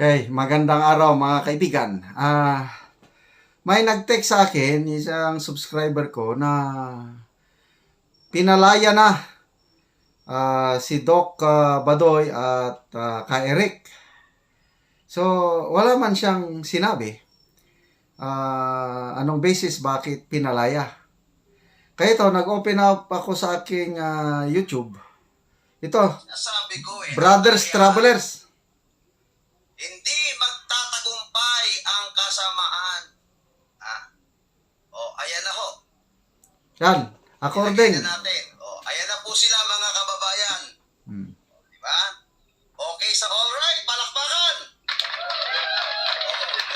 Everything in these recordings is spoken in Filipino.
Okay, magandang araw mga kaibigan. May nag-text sa akin, isang subscriber ko na pinalaya na si Doc Badoy at Ka Eric. So, wala man siyang sinabi anong basis bakit pinalaya. Kaya ito, nag-open up ako sa aking YouTube. Ito, Sabi ko Brothers Travelers. Hindi magtatagumpay ang kasamaan. Ayan na ho. Yan, according. Ilagay na natin. Ayan na po sila mga kababayan. Diba? Okay, sa alright, palakpakan.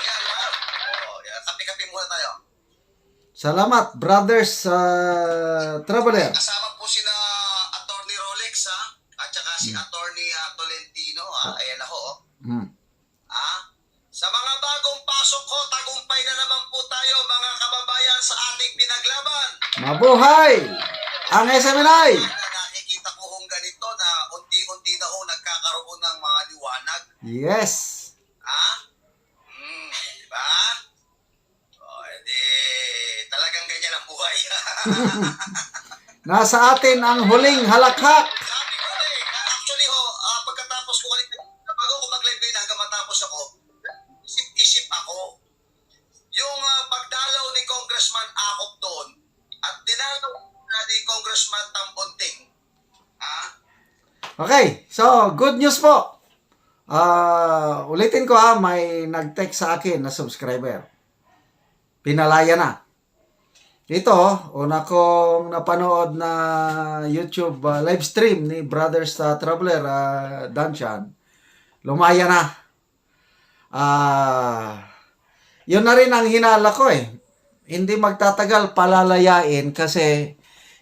Yan ha. Yan. Kapi-kapi muna tayo. Salamat, Brothers Traveler. Kasama po sina Attorney Rolex ha. At saka si Attorney Tolentino ha. Ayan na ho. Sa mga bagong pasok ko, tagumpay na naman po tayo mga kababayan sa ating pinaglaban. Mabuhay ang SMNI! Nakikita ko hong ganito na unti-unti na ho nagkakaroon ng mga liwanag. Yes! Diba? Edi, talagang ganyan ang buhay. Nasa atin ang huling halakhak. Sabi ko na actually ho, pagkatapos ko kanina, bago ko mag-live kayo hanggang matapos ako, isip ako. Yung pagdalaw ni Congressman Akop doon at dinalaw ni Congressman Tambonting. Okay, so good news po. Ulitin ko may nag-text sa akin na subscriber. Pinalaya na. Ito, una kong napanood na YouTube live stream ni Brothers Traveler Danshan. Lumaya na. Yun na rin ang hinala ko Hindi magtatagal palalayain kasi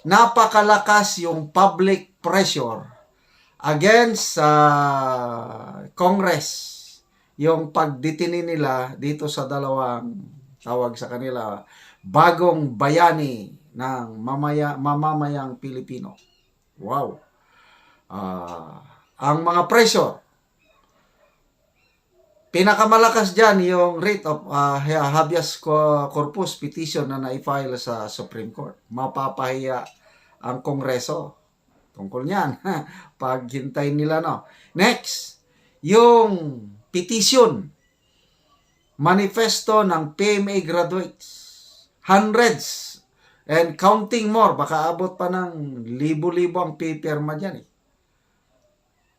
napakalakas yung public pressure against Congress. Yung pagditini nila dito sa dalawang tawag sa kanila bagong bayani ng mamamayang Pilipino. Wow. Ang mga pressure pinakamalakas dyan yung writ of habeas corpus petition na na-file sa Supreme Court. Mapapahiya ang Kongreso. Tungkol niyan. Paghintay nila, no. Next, yung petition. Manifesto ng PMA graduates. Hundreds and counting more. Baka abot pa ng libo-libo ang pipirma dyan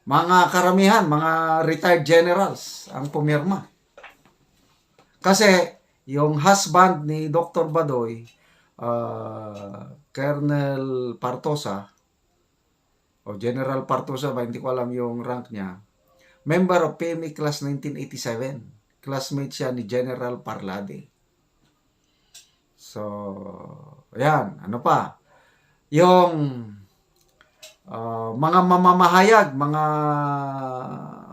Mga karamihan, mga retired generals ang pumirma. Kasi yung husband ni Dr. Badoy, Colonel Partosa, o General Partosa ba, hindi ko alam yung rank niya, member of PMA Class 1987. Classmate siya ni General Parlade. So, ayan, ano pa? Yung mga mamamahayag, mga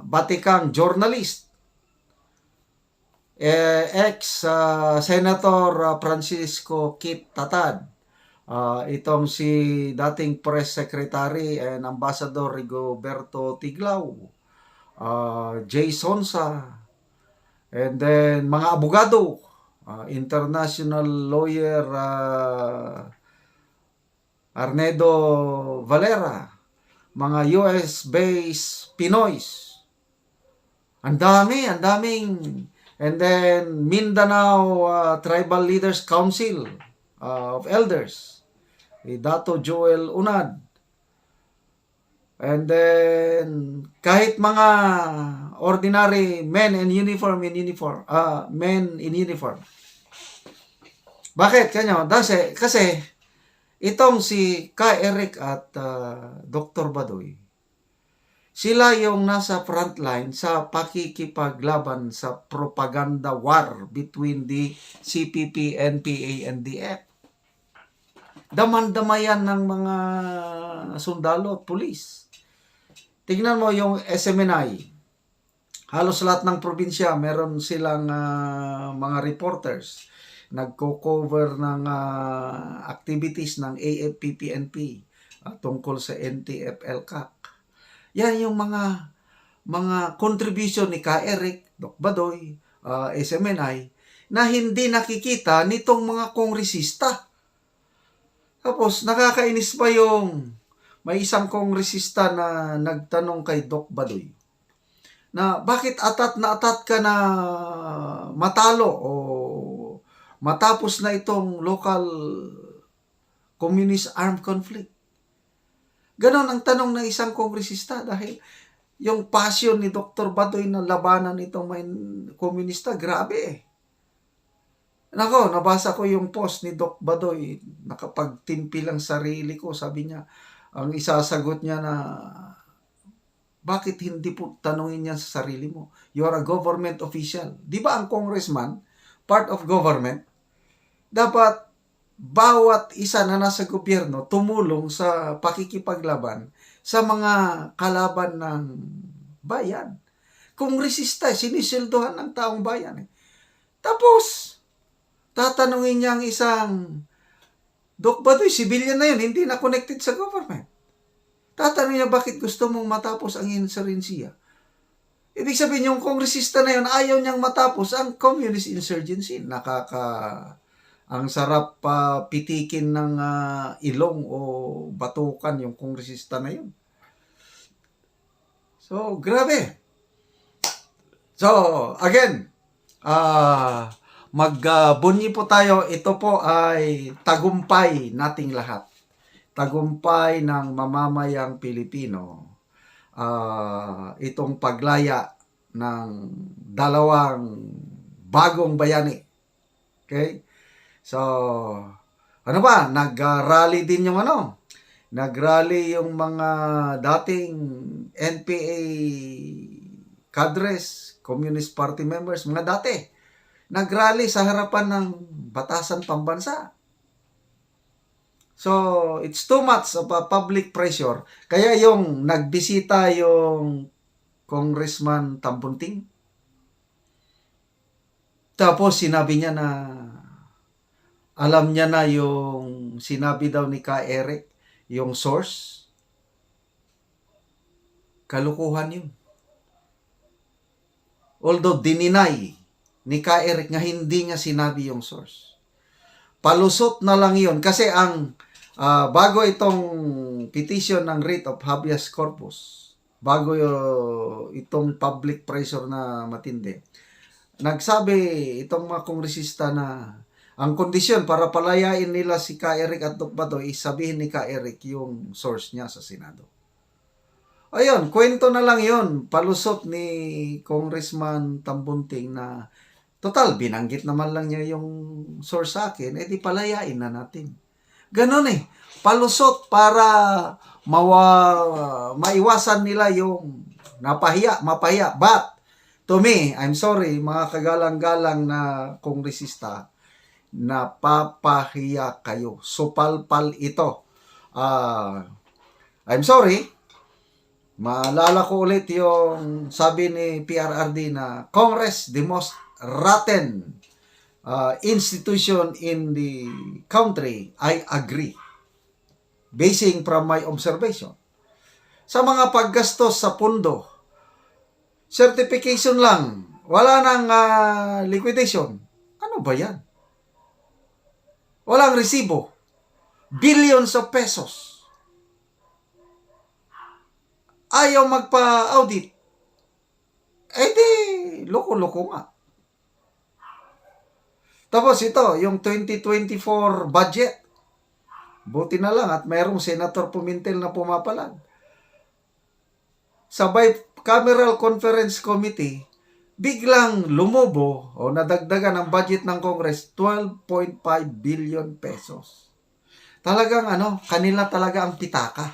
batikang journalist, ex-Senator Francisco Kit Tatad, itong si dating Press Secretary and Ambassador Rigoberto Tiglao, Jay Sonsa, and then mga abogado, international lawyer Arnedo Valera, mga US-based Pinoys. Ang daming. And then Mindanao Tribal Leaders Council of Elders, Dato Joel Unad. And then kahit mga ordinary men in uniform, men in uniform. Bakit kanyo? Kasi itong si Ka Eric at Dr. Badoy, sila yung nasa frontline sa pakikipaglaban sa propaganda war between the CPP, NPA, and DF. Daman-damayan ng mga sundalo at pulis. Tingnan mo yung SMNI. Halos lahat ng probinsya, meron silang mga reporters nagko-cover ng activities ng AFP-PNP tungkol sa NTF-ELCAC. Yan yung mga mga contribution ni Ka Eric, Doc Badoy, SMNI, na hindi nakikita nitong mga kongresista. Tapos, nakakainis pa yung may isang kongresista na nagtanong kay Doc Badoy na bakit atat ka na matalo o matapos na itong local communist armed conflict. Ganon ang tanong ng isang kongresista dahil yung passion ni Dr. Badoy na labanan itong may komunista, grabe eh. Nako, nabasa ko yung post ni Doc Badoy, nakapagtimpi lang sarili ko, sabi niya, ang isasagot niya na, bakit hindi po tanungin niya sa sarili mo? You are a government official. Di ba ang congressman, part of government, dapat bawat isa na nasa gobyerno tumulong sa pakikipaglaban sa mga kalaban ng bayan. Kongresista, sinisildohan ng taong bayan. Tapos, tatanungin niya ang isang Doc Badoy, civilian na yun, hindi na connected sa government. Tatanungin niya, bakit gusto mong matapos ang insurgency? Ibig sabihin, yung kongresista na yun, ayaw niyang matapos ang communist insurgency. Ang sarap pitikin ng ilong o batukan yung kongresista na yun. So, grabe. So, again, magbunyi po tayo. Ito po ay tagumpay nating lahat. Tagumpay ng mamamayang Pilipino. Itong paglaya ng dalawang bagong bayani. Okay? So, ano ba? Nag-rally din yung Nag-rally yung mga dating NPA cadres, Communist Party members, mga dati. Nag-rally sa harapan ng batasan pambansa. So, it's too much of a public pressure. Kaya yung nagbisita yung Congressman Tambunting, tapos sinabi niya na alam niya na yung sinabi daw ni Ka Eric, yung source. Kalukuhan yun. Although dininay ni Ka Eric nga hindi niya sinabi yung source. Palusot na lang yun. Kasi ang bago itong petition ng writ of habeas corpus, bago itong public pressure na matindi, nagsabi itong mga kongresista na ang kondisyon para palayain nila si Ka Eric at Doc Badoy, sabihin ni Ka Eric yung source niya sa Senado. Ayun, kwento na lang yun. Palusot ni Congressman Tambunting na total, binanggit naman lang niya yung source sa akin, di palayain na natin. Ganon eh. Palusot para maiwasan nila yung mapahiya. But, to me, I'm sorry, mga kagalang-galang na kongresista, napapahiya kayo. Supalpal ito. I'm sorry. Maalala ko ulit yung sabi ni PRRD na Congress, the most rotten institution in the country. I agree. Basing from my observation. Sa mga paggastos sa pundo, certification lang, wala nang liquidation. Ano ba yan? Walang resibo. Billions of pesos. Ayaw magpa-audit. Di, loko-loko nga. Tapos ito, yung 2024 budget. Buti na lang at mayroong Senator Pumintel na pumapalag. Sa Bicameral Conference Committee, biglang lumobo o nadagdagan ang budget ng Congress 12.5 billion pesos. Talagang kanila talaga ang pitaka.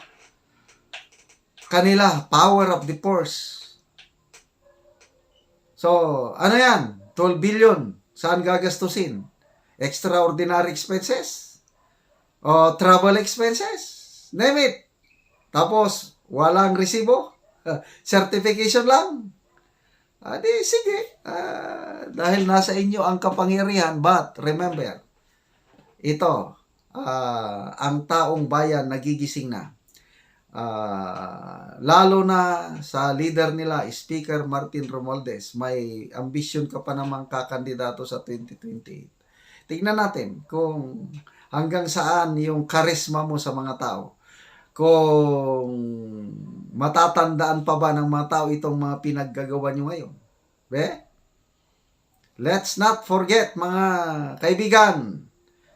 Kanila, power of the purse. So, yan? 12 billion. Saan gagastusin? Extraordinary expenses? O travel expenses? Name it. Tapos, walang resibo? Certification lang? Sige. Dahil nasa inyo ang kapangyarihan. But, remember, ito, ang taong bayan nagigising na. Lalo na sa leader nila, Speaker Martin Romualdez, may ambisyon ka pa namang kakandidato sa 2028. Tingnan natin kung hanggang saan yung karisma mo sa mga tao. Kung matatandaan pa ba ng mga tao itong mga pinaggagawa nyo ngayon. Let's not forget, mga kaibigan,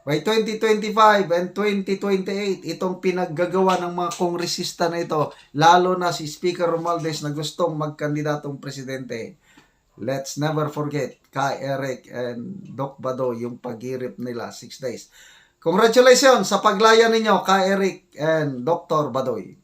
by 2025 and 2028, itong pinaggagawa ng mga kongresista na ito, lalo na si Speaker Romualdez na gustong magkandidatong presidente, let's never forget Kay Eric and Doc Badoy, yung paghirip nila 6 days. Congratulations sa paglaya ninyo, Kay Eric and Dr. Badoy.